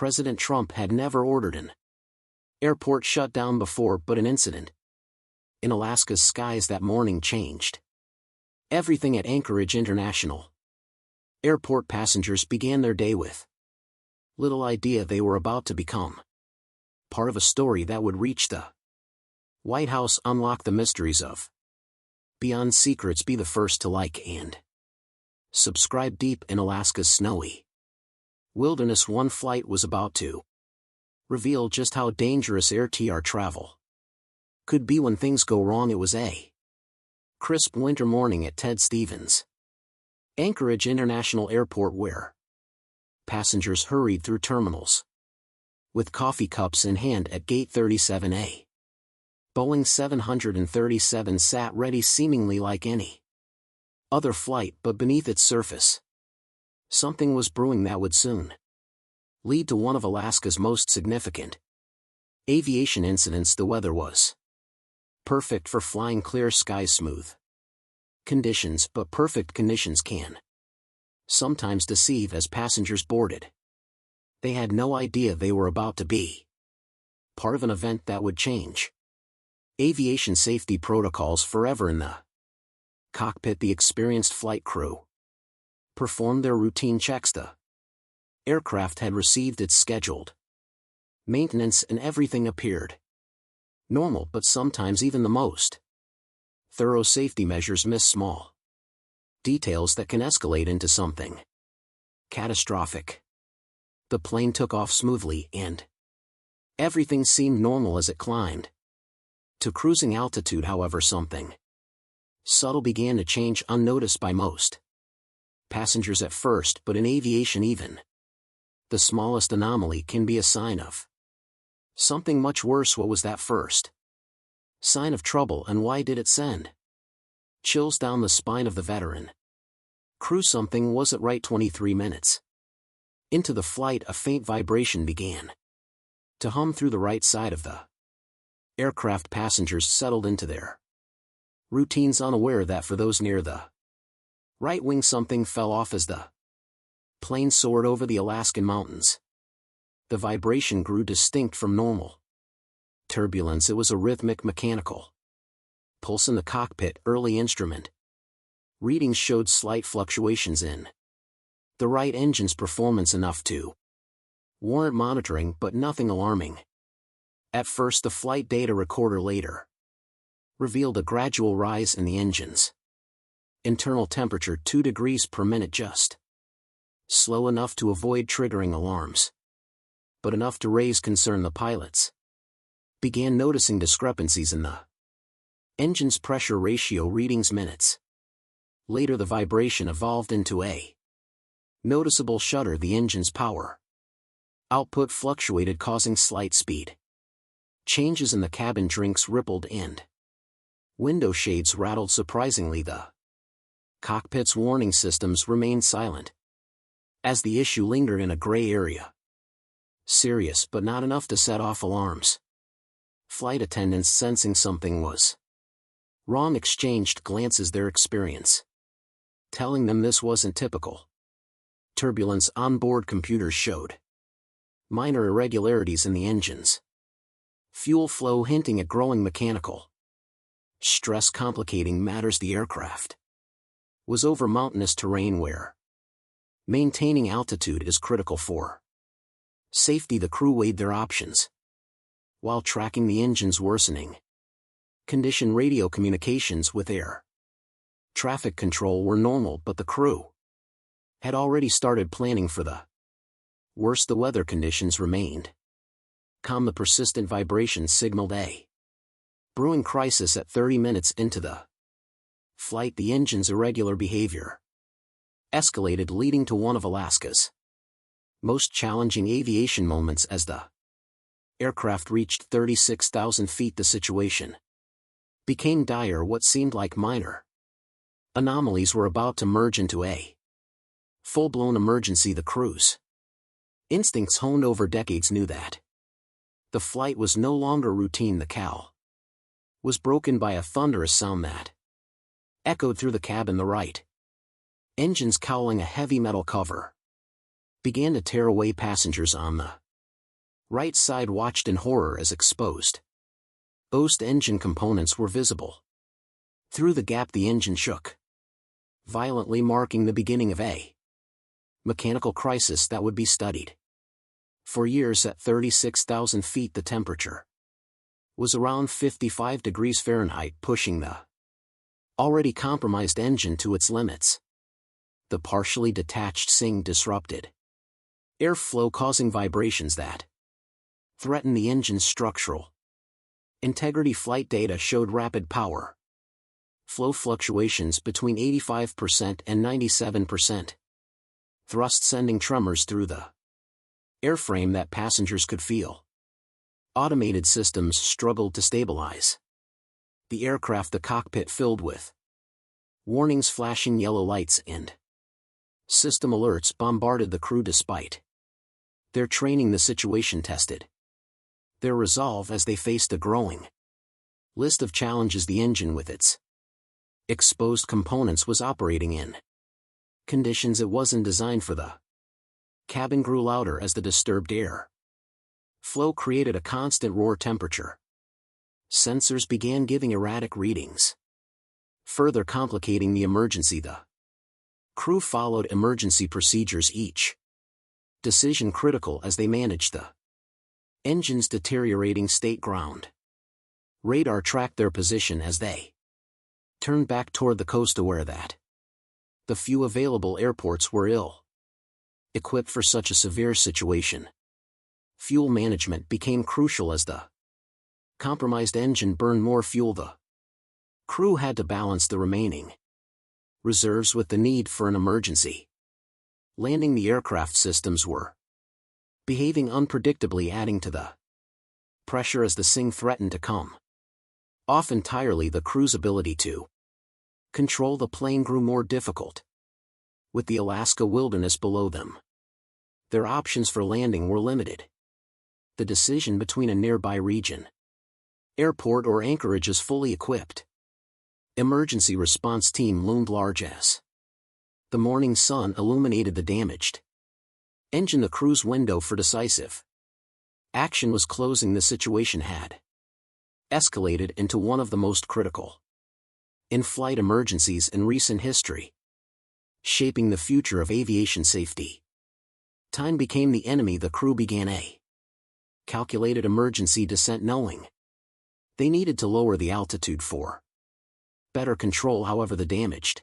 President Trump had never ordered an airport shut down before, but an incident in Alaska's skies that morning changed everything at Anchorage International Airport. Passengers began their day with little idea they were about to become part of a story that would reach the White House, unlock the mysteries of Beyond Secrets. Be the first to like and subscribe. Deep in Alaska's snowy wilderness, one flight was about to reveal just how dangerous air travel could be when things go wrong. It was a crisp winter morning at Ted Stevens Anchorage International Airport, where passengers hurried through terminals with coffee cups in hand at Gate 37A. Boeing 737 sat ready, seemingly like any other flight, but beneath its surface something was brewing that would soon lead to one of Alaska's most significant aviation incidents. The weather was perfect for flying, clear skies, smooth conditions, but perfect conditions can sometimes deceive. As passengers boarded, they had no idea they were about to be part of an event that would change aviation safety protocols forever. In the cockpit, the experienced flight crew performed their routine checks. The aircraft had received its scheduled maintenance and everything appeared normal, but sometimes even the most thorough safety measures miss small details that can escalate into something catastrophic. The plane took off smoothly and everything seemed normal as it climbed to cruising altitude. However, something subtle began to change, unnoticed by most passengers at first, but in aviation even the smallest anomaly can be a sign of something much worse. What was that first sign of trouble, and why did it send chills down the spine of the veteran crew? Something wasn't right. 23 minutes into the flight, a faint vibration began to hum through the right side of the aircraft. Passengers settled into their routines, unaware that for those near the right wing something fell off as the plane soared over the Alaskan mountains. The vibration grew distinct from normal turbulence. It was a rhythmic, mechanical pulse in the cockpit. Early instrument readings showed slight fluctuations in the right engine's performance, enough to warrant monitoring, but nothing alarming. At first, the flight data recorder later revealed a gradual rise in the engine's internal temperature, 2 degrees per minute, just slow enough to avoid triggering alarms, but enough to raise concern. The pilots began noticing discrepancies in the engine's pressure ratio readings. Minutes later, the vibration evolved into a noticeable shudder. The engine's power output fluctuated, causing slight speed changes in the cabin. Drinks rippled and window shades rattled. Surprisingly, the cockpit's warning systems remained silent as the issue lingered in a gray area. Serious, but not enough to set off alarms. Flight attendants, sensing something was wrong, exchanged glances, their experience telling them this wasn't typical turbulence. Onboard computers showed minor irregularities in the engines fuel flow, hinting at growing mechanical stress. Complicating matters, the aircraft was over mountainous terrain where maintaining altitude is critical for safety. The crew weighed their options while tracking the engine's worsening condition. Radio communications with air traffic control were normal, but the crew had already started planning for the worst. The weather conditions remained calm. The persistent vibration signaled a brewing crisis. At 30 minutes into the flight, the engine's irregular behavior escalated, leading to one of Alaska's most challenging aviation moments. As the aircraft reached 36,000 feet, the situation became dire. What seemed like minor anomalies were about to merge into a full-blown emergency. The crew's instincts, honed over decades, knew that the flight was no longer routine. The cal was broken by a thunderous sound that echoed through the cabin. The right engines, cowling a heavy metal cover, began to tear away. Passengers on the Right side watched in horror as exposed. Exposed engine components were visible. Through the gap the engine shook, violently marking the beginning of a mechanical crisis that would be studied. For years at 36,000 feet the temperature was around 55 degrees Fahrenheit, pushing the already compromised engine to its limits. The partially detached SING disrupted airflow, causing vibrations that threatened the engine's structural integrity. Flight data showed rapid power flow fluctuations between 85% and 97%. Thrust sending tremors through the airframe that passengers could feel. Automated systems struggled to stabilize the aircraft, the cockpit filled with warnings, flashing yellow lights, and system alerts bombarded the crew. Despite their training, the situation tested their resolve as they faced a growing list of challenges. The engine, with its exposed components, was operating in conditions it wasn't designed for. The cabin grew louder as the disturbed air flow created a constant roar. Temperature sensors began giving erratic readings, further complicating the emergency. The crew followed emergency procedures, each decision critical as they managed the engine's deteriorating state. Ground radar tracked their position as they turned back toward the coast, aware that the few available airports were ill equipped for such a severe situation. Fuel management became crucial as the compromised engine burned more fuel. The crew had to balance the remaining reserves with the need for an emergency landing. The aircraft systems were behaving unpredictably, adding to the pressure as the SING threatened to come off entirely. The crew's ability to control the plane grew more difficult. With the Alaska wilderness below them, their options for landing were limited. The decision between a nearby region airport or Anchorage's fully equipped emergency response team loomed large as the morning sun illuminated the damaged engine. The crew's window for decisive action was closing. The situation had escalated into one of the most critical in-flight emergencies in recent history, shaping the future of aviation safety. Time became the enemy. The crew began a calculated emergency descent, knowing they needed to lower the altitude for better control. However, the damaged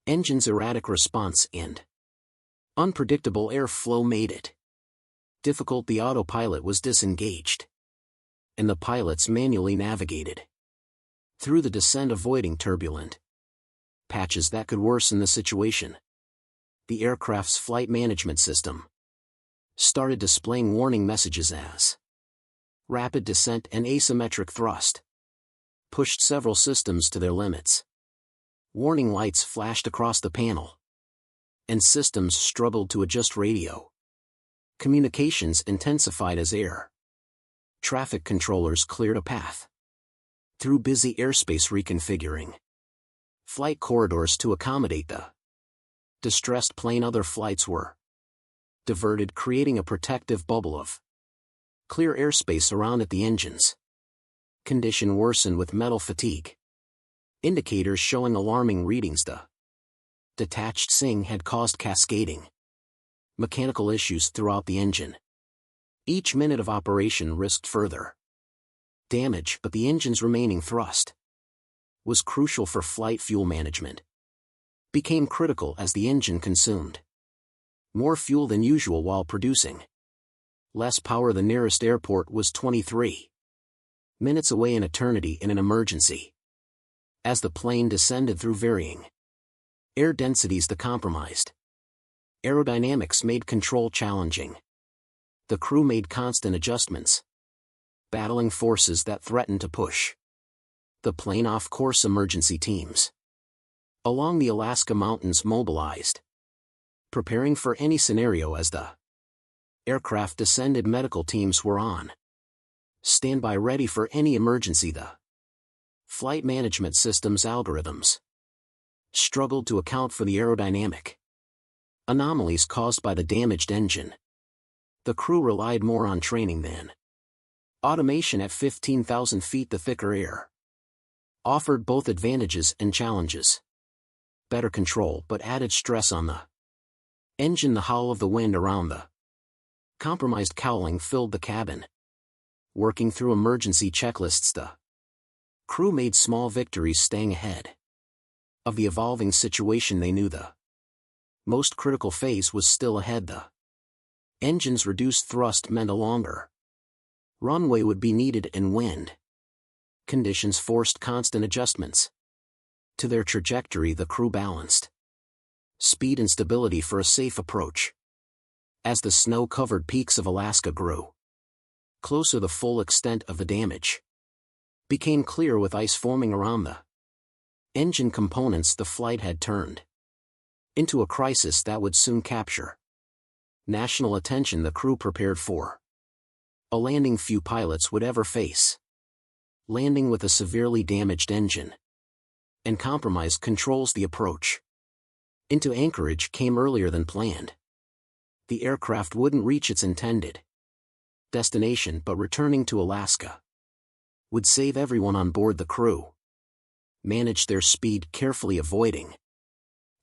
engine's erratic response and unpredictable airflow made it difficult. The autopilot was disengaged, and the pilots manually navigated through the descent, avoiding turbulent patches that could worsen the situation. The aircraft's flight management system started displaying warning messages as rapid descent and asymmetric thrust pushed several systems to their limits. Warning lights flashed across the panel, and systems struggled to adjust. Radio communications intensified as air traffic controllers cleared a path through busy airspace, reconfiguring flight corridors to accommodate the distressed plane. Other flights were diverted, creating a protective bubble of clear airspace around it. The engine's condition worsened with metal fatigue, indicators showing alarming readings. The detached SING had caused cascading mechanical issues throughout the engine. Each minute of operation risked further damage, but the engine's remaining thrust was crucial for flight. Fuel management became critical as the engine consumed more fuel than usual while producing less power. The nearest airport was 23 minutes away, an eternity in an emergency. As the plane descended through varying air densities, the compromised aerodynamics made control challenging. The crew made constant adjustments, battling forces that threatened to push the plane off course. Emergency teams along the Alaska mountains mobilized, preparing for any scenario as the aircraft descended. Medical teams were on standby, ready for any emergency. The flight management system's algorithms struggled to account for the aerodynamic anomalies caused by the damaged engine. The crew relied more on training than automation. At 15,000 feet, the thicker air offered both advantages and challenges. Better control but added stress on the engine. The howl of the wind around the compromised cowling filled the cabin. Working through emergency checklists, the crew made small victories, staying ahead of the evolving situation. They knew the most critical phase was still ahead. The engine's reduced thrust meant a longer runway would be needed, and wind conditions forced constant adjustments to their trajectory. The crew balanced speed and stability for a safe approach. As the snow-covered peaks of Alaska grew closer, the full extent of the damage became clear. With ice forming around the engine components, the flight had turned into a crisis that would soon capture national attention. The crew prepared for a landing few pilots would ever face. Landing with a severely damaged engine and compromised controls. The approach into Anchorage came earlier than planned. The aircraft wouldn't reach its intended destination, but returning to Alaska would save everyone on board. The crew managed their speed carefully, avoiding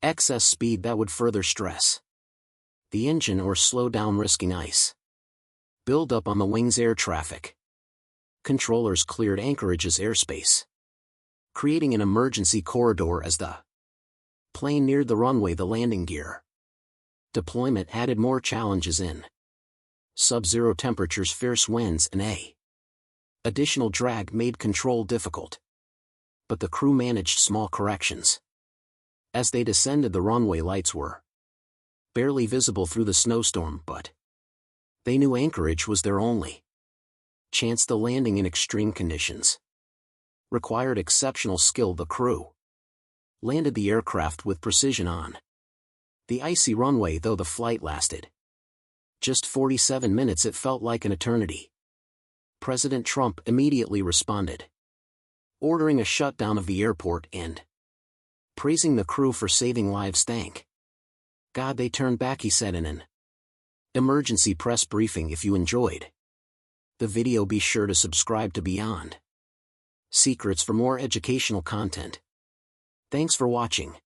excess speed that would further stress the engine or slow down, risking ice build up on the wings. Air traffic controllers cleared Anchorage's airspace, creating an emergency corridor as the plane neared the runway. The landing gear deployment added more challenges in sub-zero temperatures, fierce winds, and additional drag made control difficult. But the crew managed small corrections. As they descended, the runway lights were barely visible through the snowstorm, but they knew Anchorage was their only chance. The landing in extreme conditions required exceptional skill. The crew landed the aircraft with precision on the icy runway. Though the flight lasted just 47 minutes, it felt like an eternity. President Trump immediately responded, ordering a shutdown of the airport and praising the crew for saving lives. "Thank God they turned back," he said in an emergency press briefing. If you enjoyed the video, be sure to subscribe to Beyond Secrets for more educational content. Thanks for watching.